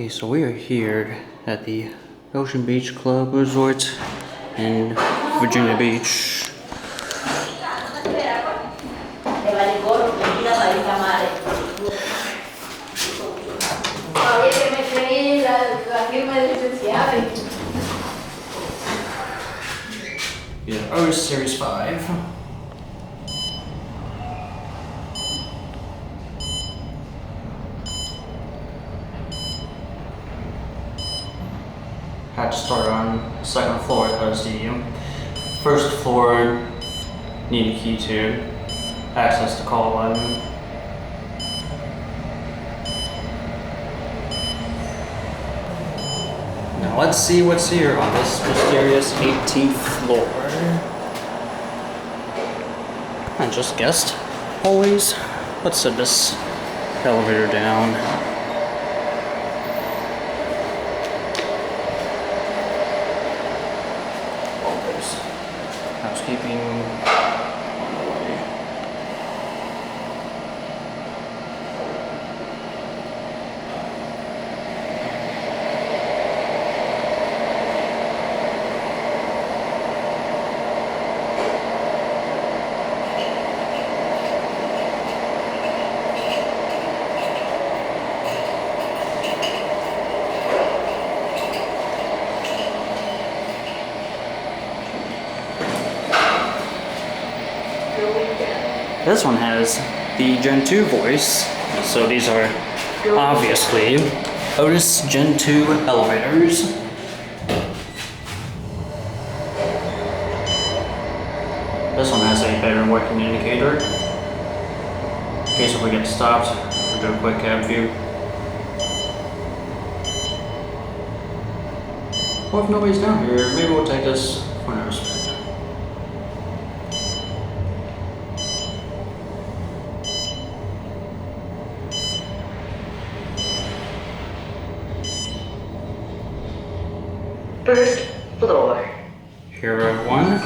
Okay, so we are here at the Ocean Beach Club Resort in Virginia Beach. Yeah, Otis Series 5. Had to start on the second floor because the first floor needed a key to access the call button. Now let's see what's here on this mysterious 18th floor. I just guessed. Always. Let's set this elevator down. Housekeeping. This one has the Gen 2 voice, so these are obviously Otis Gen 2 elevators. This one has a better working indicator. In case if we get stopped, we'll do a quick cab view. Or if nobody's down here, maybe we'll take this for another spin. First floor. Here everyone,